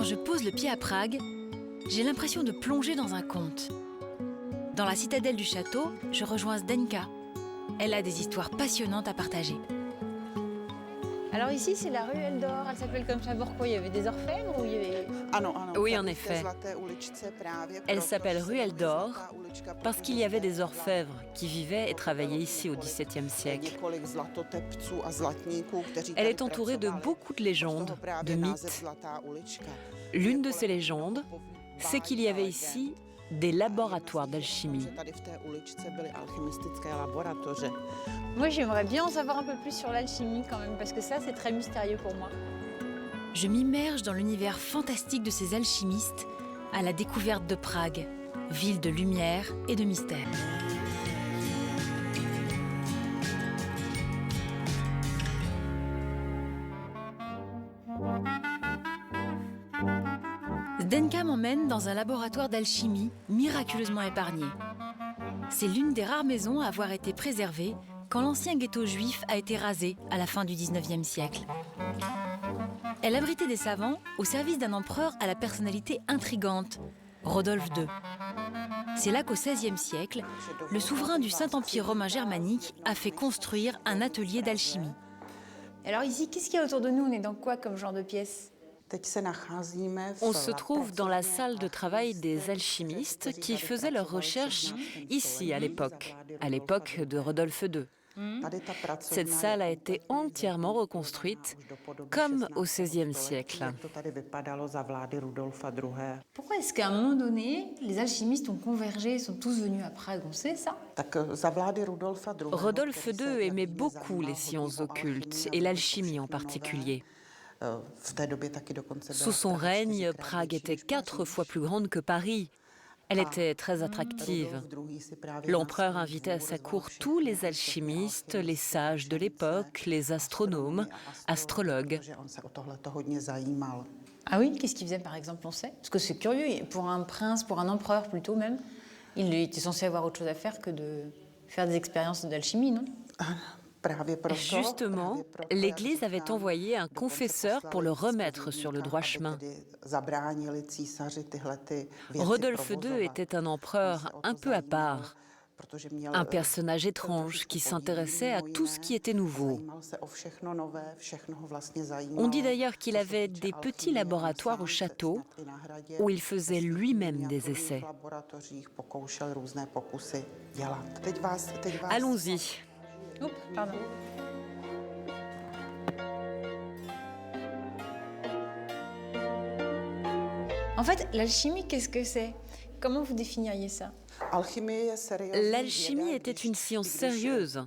Quand je pose le pied à Prague, j'ai l'impression de plonger dans un conte. Dans la citadelle du château, je rejoins Zdenka. Elle a des histoires passionnantes à partager. Alors ici, c'est la rue Eldor. Elle s'appelle comme ça pourquoi? Il y avait des orfèvres ou il y avait... Oui, en effet. Elle s'appelle rue Eldor parce qu'il y avait des orfèvres qui vivaient et travaillaient ici au XVIIe siècle. Elle est entourée de beaucoup de légendes, de mythes. L'une de ces légendes, c'est qu'il y avait ici des laboratoires d'alchimie. Moi, j'aimerais bien en savoir un peu plus sur l'alchimie quand même, parce que ça, c'est très mystérieux pour moi. Je m'immerge dans l'univers fantastique de ces alchimistes à la découverte de Prague, ville de lumière et de mystère. Zdenka m'emmène dans un laboratoire d'alchimie miraculeusement épargné. C'est l'une des rares maisons à avoir été préservée quand l'ancien ghetto juif a été rasé à la fin du XIXe siècle. Elle abritait des savants au service d'un empereur à la personnalité intrigante, Rodolphe II. C'est là qu'au XVIe siècle, le souverain du Saint-Empire romain germanique a fait construire un atelier d'alchimie. Alors ici, qu'est-ce qu'il y a autour de nous? On est dans quoi comme genre de pièce? On se trouve dans la salle de travail des alchimistes qui faisaient leurs recherches ici à l'époque de Rodolphe II. Cette salle a été entièrement reconstruite, comme au XVIe siècle. Pourquoi est-ce qu'à un moment donné, les alchimistes ont convergé et sont tous venus à Prague? On sait ça? Rodolphe II aimait beaucoup les sciences occultes et l'alchimie en particulier. Sous son règne, Prague était 4 fois plus grande que Paris. Elle était très attractive. L'empereur invitait à sa cour tous les alchimistes, les sages de l'époque, les astronomes, astrologues. Ah oui? Qu'est-ce qu'ils faisaient par exemple, on sait? Parce que c'est curieux, pour un prince, pour un empereur plutôt même, il était censé avoir autre chose à faire que de faire des expériences d'alchimie, non? Justement, l'Église avait envoyé un confesseur pour le remettre sur le droit chemin. Rodolphe II était un empereur un peu à part, un personnage étrange qui s'intéressait à tout ce qui était nouveau. On dit d'ailleurs qu'il avait des petits laboratoires au château où il faisait lui-même des essais. Allons-y. Oups, pardon. En fait, l'alchimie, qu'est-ce que c'est? Comment vous définiriez ça? L'alchimie était une science sérieuse.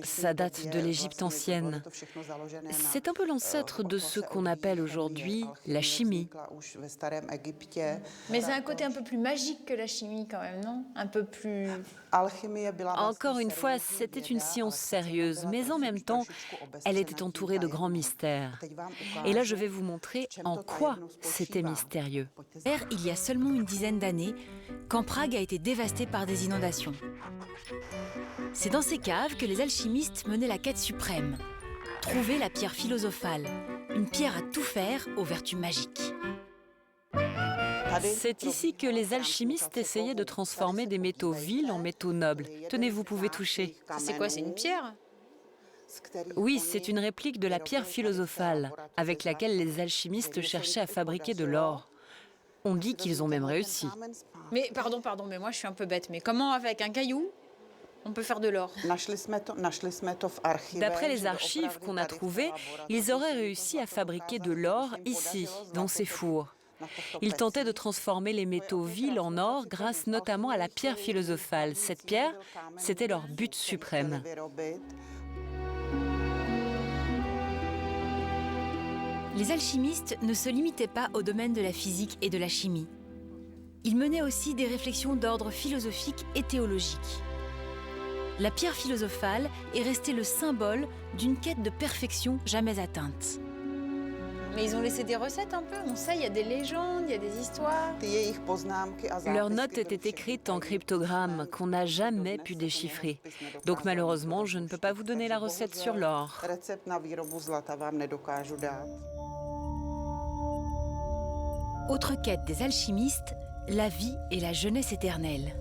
Ça date de l'Égypte ancienne. C'est un peu l'ancêtre de ce qu'on appelle aujourd'hui la chimie. Mais c'est un côté un peu plus magique que la chimie quand même, non? Un peu plus... Encore une fois, c'était une science sérieuse, mais en même temps, elle était entourée de grands mystères. Et là, je vais vous montrer en quoi c'était mystérieux. Il y a seulement une dizaine d'années, quand Prague a été dévastée par des inondations. C'est dans ces caves que les alchimistes menaient la quête suprême. Trouver la pierre philosophale, une pierre à tout faire aux vertus magiques. C'est ici que les alchimistes essayaient de transformer des métaux vils en métaux nobles. Tenez, vous pouvez toucher. C'est quoi, c'est une pierre? Oui, c'est une réplique de la pierre philosophale, avec laquelle les alchimistes cherchaient à fabriquer de l'or. On dit qu'ils ont même réussi. Mais pardon, mais moi je suis un peu bête. Mais comment avec un caillou, on peut faire de l'or? D'après les archives qu'on a trouvées, ils auraient réussi à fabriquer de l'or ici, dans ces fours. Ils tentaient de transformer les métaux vils en or grâce notamment à la pierre philosophale. Cette pierre, c'était leur but suprême. Les alchimistes ne se limitaient pas au domaine de la physique et de la chimie. Ils menaient aussi des réflexions d'ordre philosophique et théologique. La pierre philosophale est restée le symbole d'une quête de perfection jamais atteinte. Mais ils ont laissé des recettes un peu, on sait, il y a des légendes, il y a des histoires. Leurs notes étaient écrites en cryptogramme qu'on n'a jamais pu déchiffrer. Donc malheureusement, je ne peux pas vous donner la recette sur l'or. Autre quête des alchimistes, la vie et la jeunesse éternelle.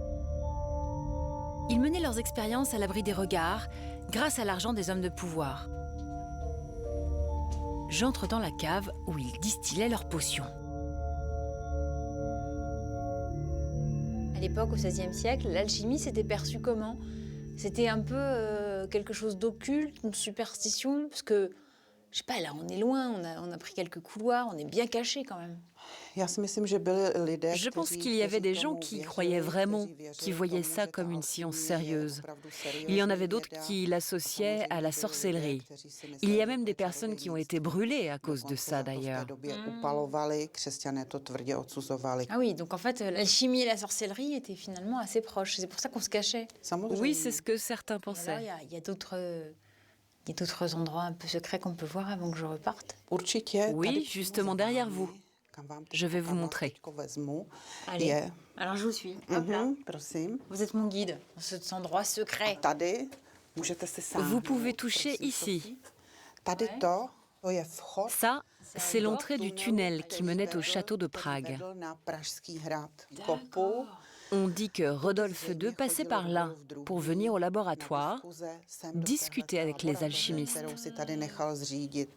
Ils menaient leurs expériences à l'abri des regards, grâce à l'argent des hommes de pouvoir. J'entre dans la cave où ils distillaient leurs potions. À l'époque, au XVIe siècle, l'alchimie c'était perçu comment? C'était un peu quelque chose d'occulte, une superstition, parce que, je sais pas, là on est loin, on a pris quelques couloirs, on est bien caché quand même. Je pense qu'il y avait des gens qui y croyaient vraiment, qui voyaient ça comme une science sérieuse. Il y en avait d'autres qui l'associaient à la sorcellerie. Il y a même des personnes qui ont été brûlées à cause de ça d'ailleurs. Ah oui, donc en fait, l'alchimie et la sorcellerie étaient finalement assez proches. C'est pour ça qu'on se cachait. Oui, c'est ce que certains Et alors, pensaient. il y a d'autres endroits un peu secrets qu'on peut voir avant que je reparte. Oui, justement derrière vous. Je vais vous montrer. Allez, alors je vous suis. Hop là. Vous êtes mon guide dans cet endroit secret. Vous pouvez toucher ici. Ça, c'est l'entrée du tunnel qui menait au château de Prague. On dit que Rodolphe II passait par là pour venir au laboratoire, discuter avec les alchimistes.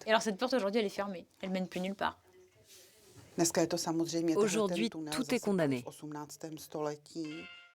Et alors cette porte aujourd'hui, elle est fermée. Elle mène plus nulle part. Aujourd'hui, tout est condamné.